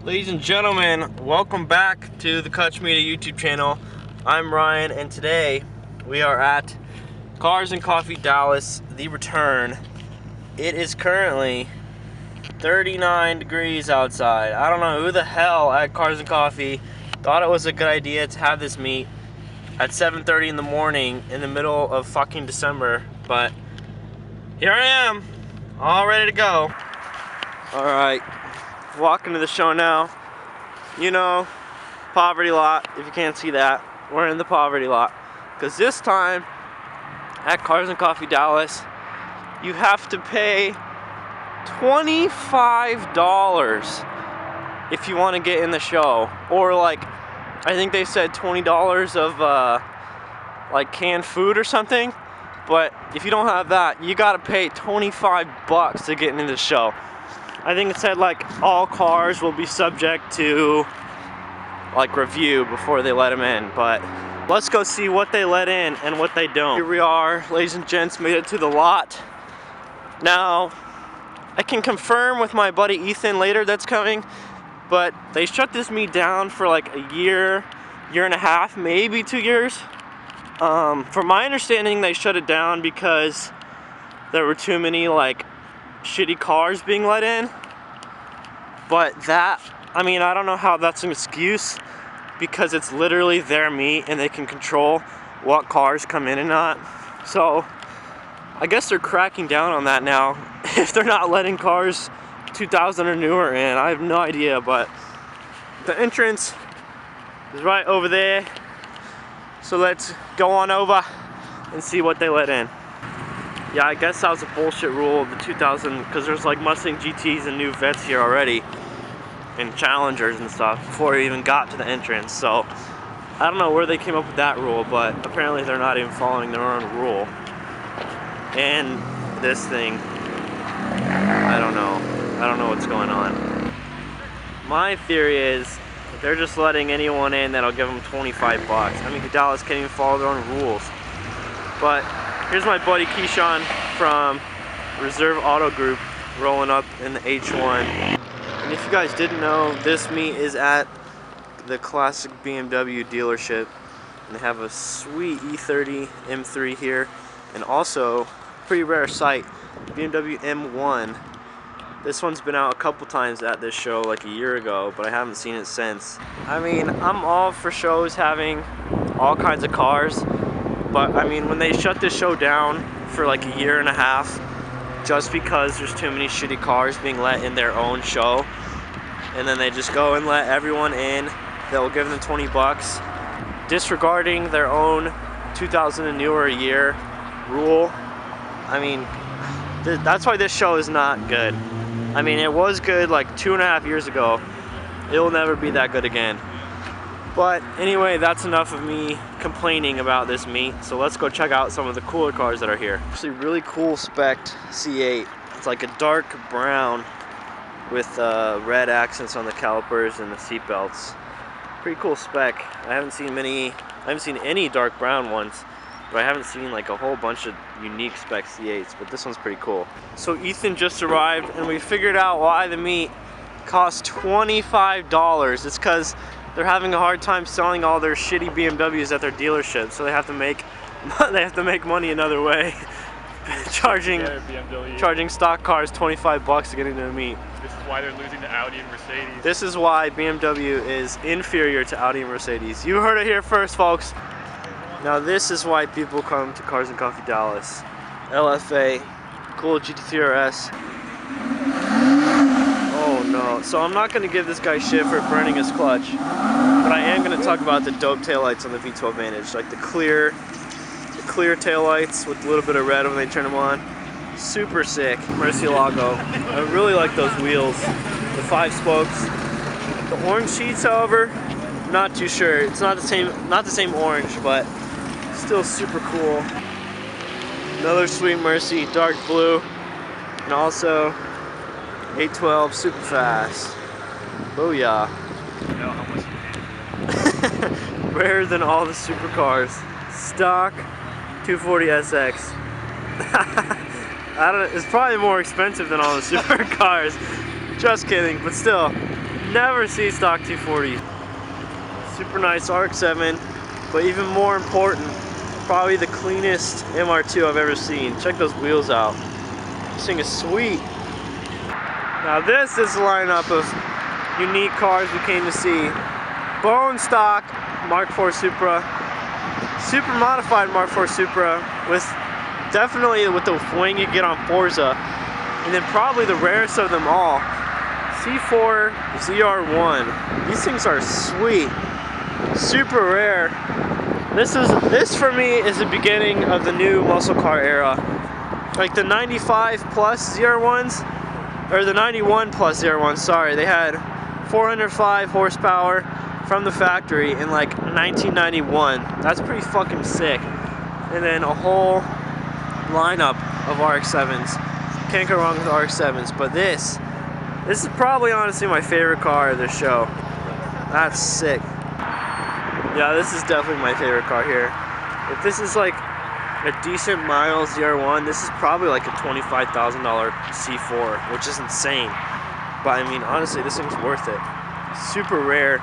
Ladies and gentlemen, welcome back to the Kutch Media YouTube channel. I'm Ryan, and today we are at Cars and Coffee Dallas, the return. It is currently 39 degrees outside. I don't know who the hell at Cars and Coffee thought it was a good idea to have this meet at 7:30 in the morning in the middle of fucking December, but here I am, all ready to go. All right. Walking to the show now. You know, poverty lot. If you can't see that, we're in the poverty lot. Because this time at Cars and Coffee Dallas, you have to pay $25 if you want to get in the show. Or like, I think they said $20 of like canned food or something. But if you don't have that, you gotta pay $25 to get into the show. I think it said like all cars will be subject to like review before they let them in, but let's go see what they let in and what they don't. Here we are, ladies and gents, made it to the lot. Now, I can confirm with my buddy Ethan later that's coming, but they shut this meet down for like a year and a half, maybe 2 years. From my understanding, they shut it down because there were too many like shitty cars being let in. But that, I mean, I don't know how that's an excuse, because it's literally their meet and they can control what cars come in and not. So I guess they're cracking down on that now if they're not letting cars 2000 or newer in. I have no idea, but the entrance is right over there, so let's go on over and see what they let in. Yeah, I guess that was a bullshit rule of the 2000, because there's like Mustang GTs and new vets here already, and Challengers and stuff, before we even got to the entrance. So I don't know where they came up with that rule, but apparently they're not even following their own rule. And this thing, I don't know what's going on. My theory is they're just letting anyone in that'll give them $25. I mean, Dallas can't even follow their own rules. But here's my buddy Keyshawn from Reserve Auto Group rolling up in the H1. And if you guys didn't know, this meet is at the classic BMW dealership. And they have a sweet E30 M3 here. And also, pretty rare sight, BMW M1. This one's been out a couple times at this show like a year ago, but I haven't seen it since. I mean, I'm all for shows having all kinds of cars. But I mean, when they shut this show down for like a year and a half, just because there's too many shitty cars being let in their own show, and then they just go and let everyone in that will give them $20, disregarding their own 2000 and newer a year rule. I mean, that's why this show is not good. I mean, it was good like 2.5 years ago. It will never be that good again. But anyway, that's enough of me complaining about this meet. So let's go check out some of the cooler cars that are here. Actually, really cool spec'd C8. It's like a dark brown with red accents on the calipers and the seat belts. Pretty cool spec. I haven't seen any dark brown ones, but I haven't seen like a whole bunch of unique spec C8s. But this one's pretty cool. So Ethan just arrived, and we figured out why the meet costs $25. It's because they're having a hard time selling all their shitty BMWs at their dealership, so they have to make money another way, charging stock cars $25 to get into a meet. This is why they're losing to Audi and Mercedes. This is why BMW is inferior to Audi and Mercedes. You heard it here first, folks. Now this is why people come to Cars and Coffee Dallas. LFA, cool GT3 RS. Oh no, so I'm not going to give this guy shit for burning his clutch, but I am going to talk about the dope taillights on the V12 Vantage, like the clear taillights with a little bit of red when they turn them on. Super sick. Murcielago. I really like those wheels, the 5 spokes. The orange sheets, however, not too sure. It's not the same orange, but still super cool. Another sweet Mercy, dark blue, and also 812 super fast. Booyah. You know how much you pay. Rarer than all the supercars. Stock 240 SX. I don't know, it's probably more expensive than all the supercars. Just kidding, but still, never see stock 240. Super nice RX-7, but even more important, probably the cleanest MR2 I've ever seen. Check those wheels out. This thing is sweet. Now this is the lineup of unique cars we came to see. Bone stock Mark IV Supra, super modified Mark IV Supra with definitely with the wing you get on Forza, and then probably the rarest of them all, C4 ZR1. These things are sweet, super rare. This for me is the beginning of the new muscle car era. Like the 95 plus ZR1s, or the 91 plus ZR1s, sorry, they had 405 horsepower from the factory in like 1991. That's pretty fucking sick. And then a whole lineup of RX-7s. Can't go wrong with RX-7s, but this is probably honestly my favorite car of the show. That's sick. Yeah, this is definitely my favorite car here. If this is like a decent mile ZR1, this is probably like a $25,000 C4, which is insane. But I mean, honestly, this thing's worth it. Super rare,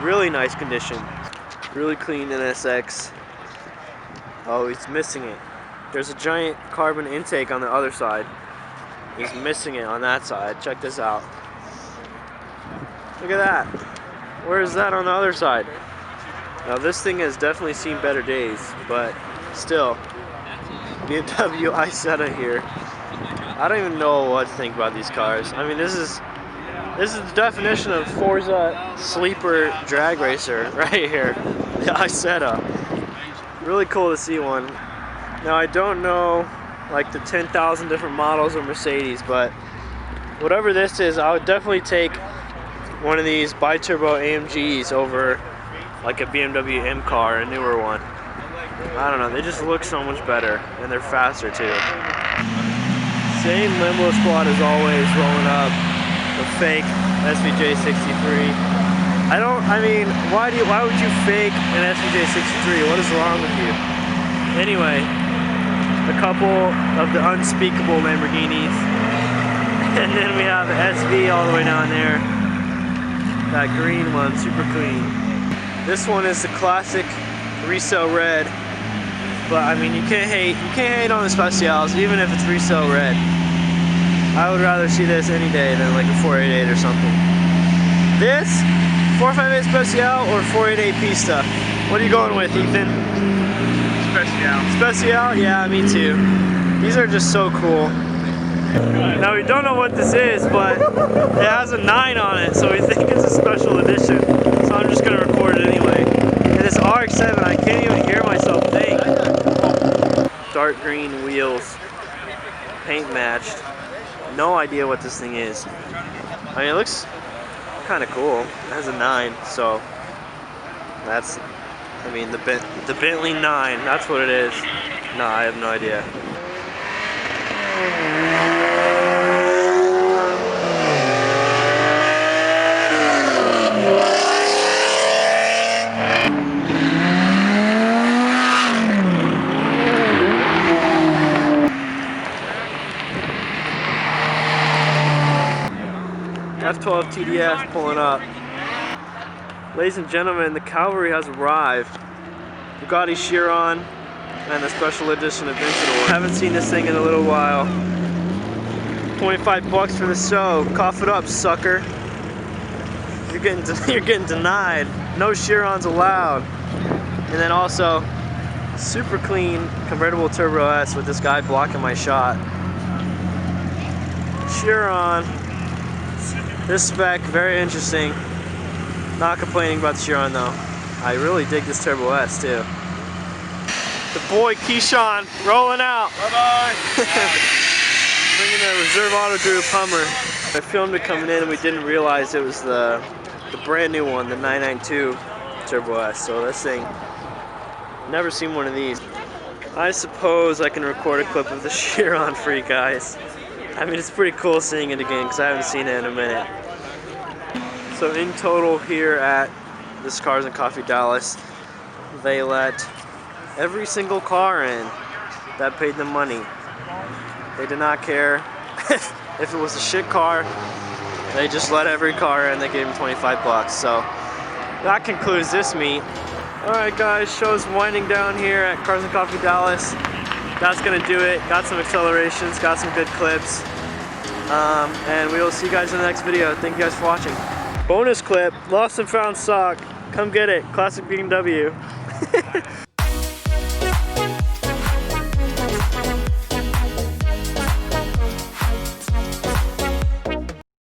really nice condition, really clean NSX. Oh, he's missing it. There's a giant carbon intake on the other side. He's missing it on that side. Check this out. Look at that. Where is that on the other side? Now this thing has definitely seen better days, but still, BMW Isetta here. I don't even know what to think about these cars. I mean, this is the definition of Forza sleeper drag racer right here. The Isetta. Really cool to see one. Now I don't know like the 10,000 different models of Mercedes, but whatever this is, I would definitely take one of these bi-turbo AMGs over like a BMW M car, a newer one. I don't know, they just look so much better, and they're faster too. Same Limbo Squad as always, rolling up the fake SVJ63. I mean, why would you fake an SVJ63? What is wrong with you? Anyway, a couple of the unspeakable Lamborghinis. And then we have the SV all the way down there. That green one, super clean. This one is the classic resale red. But I mean, you can't hate on the Specials, even if it's resale red. I would rather see this any day than like a 488 or something. This, 458 Special or 488 Pista? What are you going with, Ethan? Special. Special? Yeah, me too. These are just so cool. Now we don't know what this is, but it has a 9 on it, so we think it's a special edition. So I'm just gonna record it anyway. And this RX-7, I can't even hear myself think. Dark green wheels, paint matched. No idea what this thing is. I mean, it looks kind of cool. It has a 9, so that's, I mean, the Bentley 9, that's what it is. No, I have no idea. F12 TDF pulling up. Ladies and gentlemen, the cavalry has arrived. Bugatti Chiron and the special edition Aventador. Haven't seen this thing in a little while. 25 bucks for the show. Cough it up, sucker. You're getting denied. No Chirons allowed. And then also, super clean convertible Turbo S with this guy blocking my shot. Chiron. This spec, very interesting. Not complaining about the Chiron though. I really dig this Turbo S too. The boy Keyshawn rolling out. Bye-bye. Bringing the Reserve Auto Group Hummer. I filmed it coming in and we didn't realize it was the brand new one, the 992 Turbo S. So this thing, never seen one of these. I suppose I can record a clip of the Chiron for you guys. I mean, it's pretty cool seeing it again because I haven't seen it in a minute. So in total here at this Cars and Coffee Dallas, they let every single car in that paid them money. They did not care if it was a shit car, They just let every car in. They gave them 25 bucks. So that concludes this meet. All right, guys, show's winding down here at C&C Dallas. That's gonna do it. Got some accelerations, got some good clips. And we will see you guys in the next video. Thank you guys for watching. Bonus clip, lost and found sock. Come get it, classic BMW.